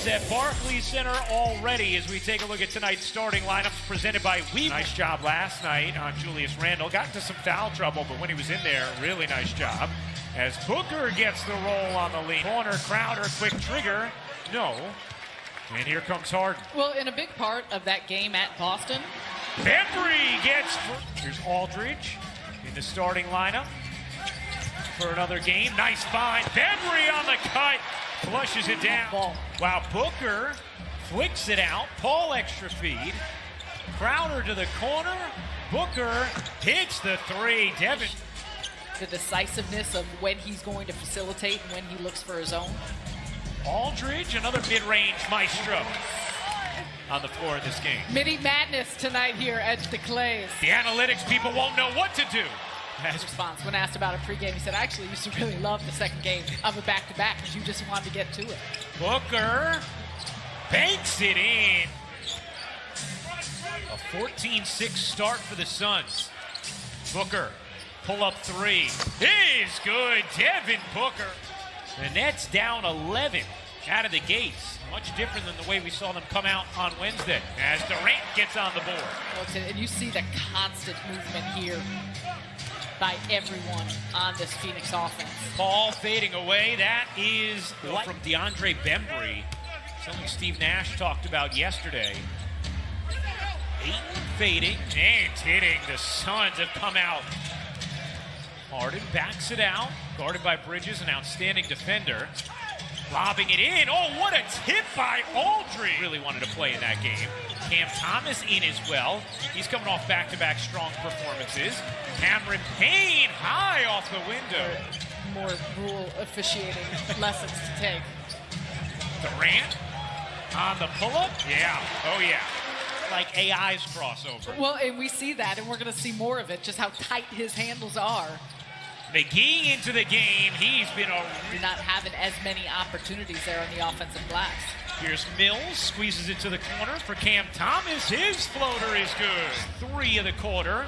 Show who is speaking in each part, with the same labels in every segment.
Speaker 1: fans at Barclays Center already as we take a look at tonight's starting lineups presented by Weave. Nice job last night on Julius Randle. Got into some foul trouble, but when he was in there, really nice job. As Booker gets the roll on the lead. Corner, Crowder, quick trigger. No. And here comes Harden.
Speaker 2: Well, in a big part of that game at Boston.
Speaker 1: Bembry gets... Here's Aldridge in the starting lineup for another game. Nice find. Bembry on the cut. Flushes it down. Wow, Booker flicks it out. Paul extra feed. Crowder to the corner. Booker hits the three. Devin.
Speaker 2: The decisiveness of when he's going to facilitate and when he looks for his own.
Speaker 1: Aldridge, another mid-range maestro on the floor in this game.
Speaker 2: Mini madness tonight here at the Clays.
Speaker 1: The analytics people won't know what to do.
Speaker 2: His response when asked about it pregame, he said, I actually used to really love the second game of a back-to-back because you just wanted to get to it.
Speaker 1: Booker banks it in. A 14-6 start for the Suns. Booker, pull-up three is good. Devin Booker. The Nets down 11 out of the gates. Much different than the way we saw them come out on Wednesday as Durant gets on the board.
Speaker 2: And you see the constant movement here by everyone on this Phoenix offense.
Speaker 1: Paul fading away. That is from DeAndre Bembry. Something Steve Nash talked about yesterday. Ayton fading and hitting. The Suns have come out. Harden backs it out. Guarded by Bridges, an outstanding defender. Lobbing it in. Oh, what a tip by Aldridge. Really wanted to play in that game. Cam Thomas in as well. He's coming off back-to-back strong performances. Cameron Payne high off the window.
Speaker 2: More rule officiating lessons to take.
Speaker 1: Durant on the pull-up. Yeah. Oh, yeah. Like AI's crossover.
Speaker 2: Well, and we see that, and we're going to see more of it, just how tight his handles are.
Speaker 1: McGee into the game. He's been
Speaker 2: not having as many opportunities there on the offensive glass.
Speaker 1: Here's Mills, squeezes it to the corner for Cam Thomas. His floater is good. 3 of the quarter.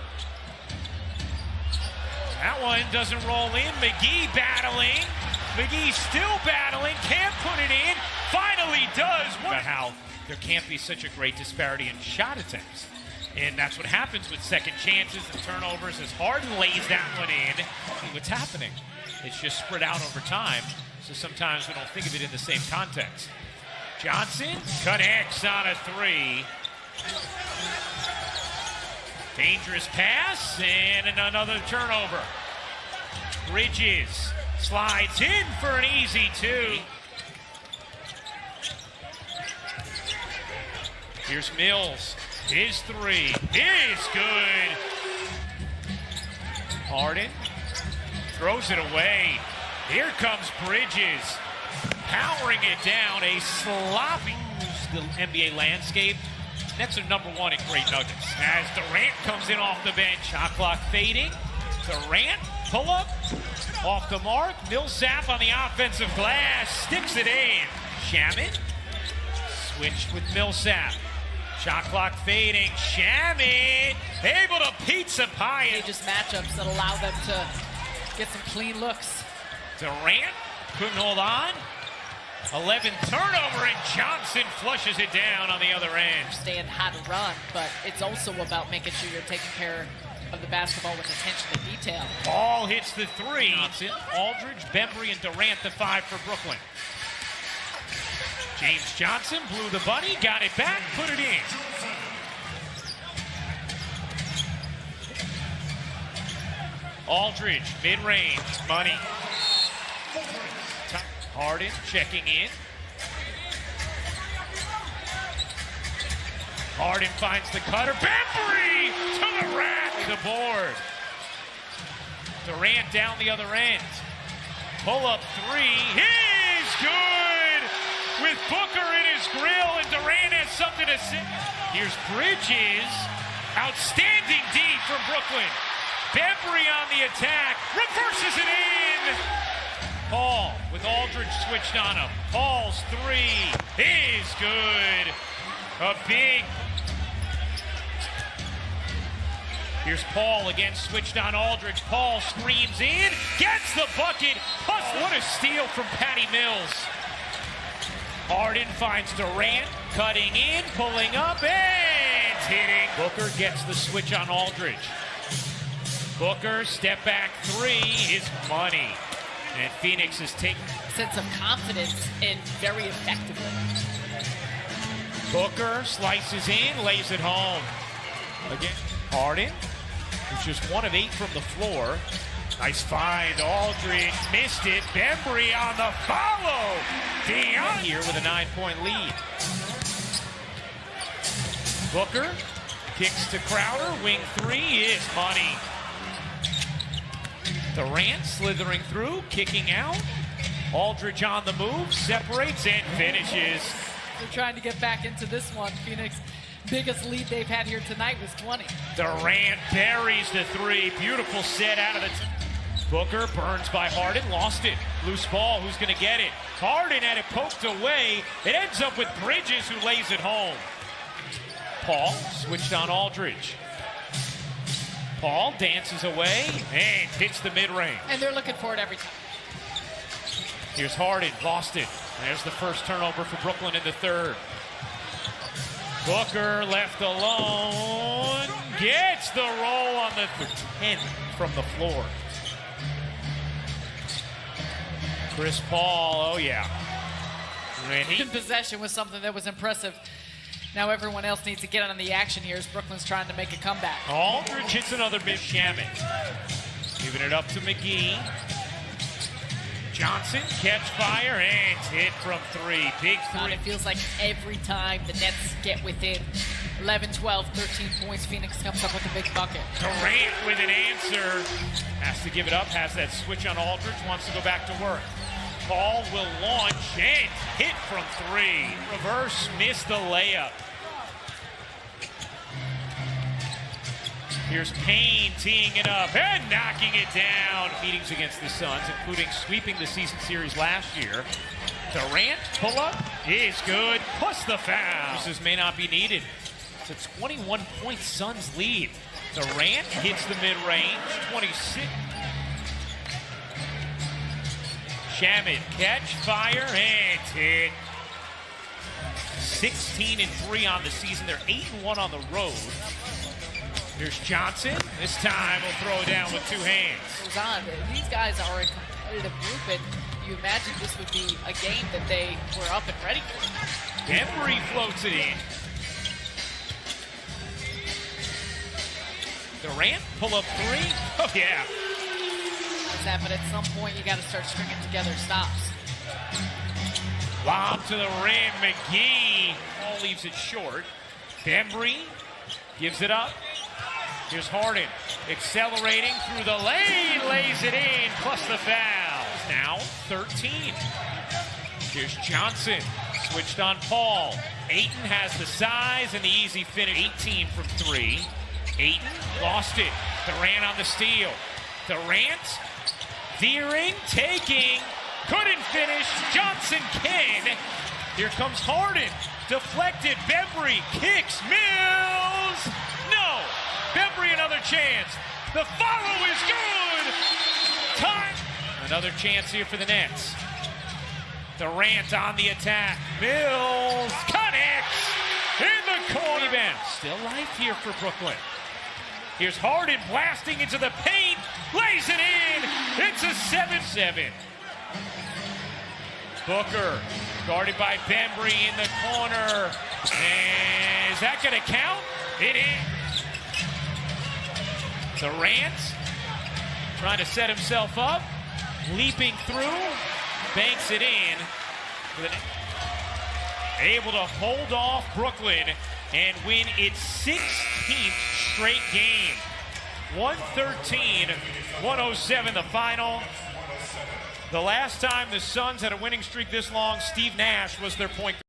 Speaker 1: That one doesn't roll in. McGee battling. McGee still battling. Can't put it in. Finally does. What about how there can't be such a great disparity in shot attempts. And that's what happens with second chances and turnovers as Harden lays that one in. See what's happening. It's just spread out over time, so sometimes we don't think of it in the same context. Johnson connects on a 3. Dangerous pass and another turnover. Bridges slides in for an easy 2. Here's Mills. His 3 is good. Harden throws it away. Here comes Bridges. Powering it down. A sloppy the NBA landscape. Nets are number 1 in great nuggets. As Durant comes in off the bench. Shot clock fading. Durant, pull up. Off the mark. Millsap on the offensive glass. Sticks it in. Shaman. Switched with Millsap. Shot clock fading. Shaman able to pizza pie it.
Speaker 2: Just matchups that allow them to get some clean looks.
Speaker 1: Durant couldn't hold on. 11th turnover, and Johnson flushes it down on the other end.
Speaker 2: Understand how to run, but it's also about making sure you're taking care of the basketball with attention to detail.
Speaker 1: Ball hits the 3. Johnson, Aldridge, Bembry, and Durant the 5 for Brooklyn. James Johnson blew the bunny, got it back, put it in. Aldridge, mid-range, money. Harden checking in. Harden finds the cutter. Bembry to the rack. The board. Durant down the other end. Pull up 3 is good. With Booker in his grill, and Durant has something to say. Here's Bridges. Outstanding D from Brooklyn. Bembry on the attack. Reverses it in. Paul with Aldridge switched on him. Paul's 3 is good. A big. Here's Paul again, switched on Aldridge. Paul screams in, gets the bucket. Plus, what a steal from Patty Mills. Harden finds Durant, cutting in, pulling up, and hitting. Booker gets the switch on Aldridge. Booker, step back three is money. And Phoenix is taking
Speaker 2: sense of confidence and very effectively.
Speaker 1: Booker slices in, lays it home. Again, Harden, who's just 1 of 8 from the floor. Nice find, Aldridge missed it. Bembry on the follow. Dion here with a 9-point lead. Booker kicks to Crowder, wing three is money. Durant slithering through, kicking out. Aldridge on the move, separates and finishes.
Speaker 2: They're trying to get back into this one. Phoenix, biggest lead they've had here tonight was 20.
Speaker 1: Durant buries the three. Beautiful set out of the... Booker burns by Harden, lost it. Loose ball, who's going to get it? Harden had it poked away. It ends up with Bridges, who lays it home. Paul switched on Aldridge. Paul dances away and hits the mid-range.
Speaker 2: And they're looking for it every time.
Speaker 1: Here's Harden, lost it. There's the first turnover for Brooklyn in the third. Booker left alone. Gets the roll on the 10 from the floor. Chris Paul, oh yeah.
Speaker 2: In possession was something that was impressive. Now everyone else needs to get on the action here as Brooklyn's trying to make a comeback.
Speaker 1: Aldridge hits another big Shaman. Giving it up to McGee. Johnson, catch fire, and hit from three. Big three.
Speaker 2: It feels like every time the Nets get within 11, 12, 13 points, Phoenix comes up with a big bucket.
Speaker 1: Durant with an answer. Has to give it up, has that switch on Aldridge, wants to go back to work. Paul will launch and hit from three. Reverse, missed the layup. Here's Payne teeing it up and knocking it down. Meetings against the Suns, including sweeping the season series last year. Durant pull-up is good, plus the foul. This may not be needed. It's a 21-point Suns lead. Durant hits the mid-range, 26. Shaman, catch, fire, and hit. 16-3 on the season. They're 8-1 on the road. Here's Johnson. This time he'll throw it down with two hands.
Speaker 2: These guys are a competitive group, and you imagine this would be a game that they were up and ready for.
Speaker 1: Bembry floats it in. Durant, pull up three. Oh, yeah.
Speaker 2: But at some point, you got to start stringing together stops.
Speaker 1: Lob to the rim. McGee. Ball leaves it short. Bembry gives it up. Here's Harden, accelerating through the lane, lays it in, plus the foul. Now 13. Here's Johnson, switched on Paul. Ayton has the size and the easy finish. 18 from three. Ayton lost it. Durant on the steal. Durant veering, taking, couldn't finish. Johnson can. Here comes Harden, deflected. Bembry kicks, Mills. No. Bembry another chance. The follow is good. Time. Another chance here for the Nets. Durant on the attack. Mills connects in the corner. Still life here for Brooklyn. Here's Harden blasting into the paint. Lays it in. It's a 7-7. Booker guarded by Bembry in the corner. And is that going to count? It is. Durant trying to set himself up, leaping through, banks it in. Able to hold off Brooklyn and win its 16th straight game. 113-107 the final. The last time the Suns had a winning streak this long, Steve Nash was their point guard.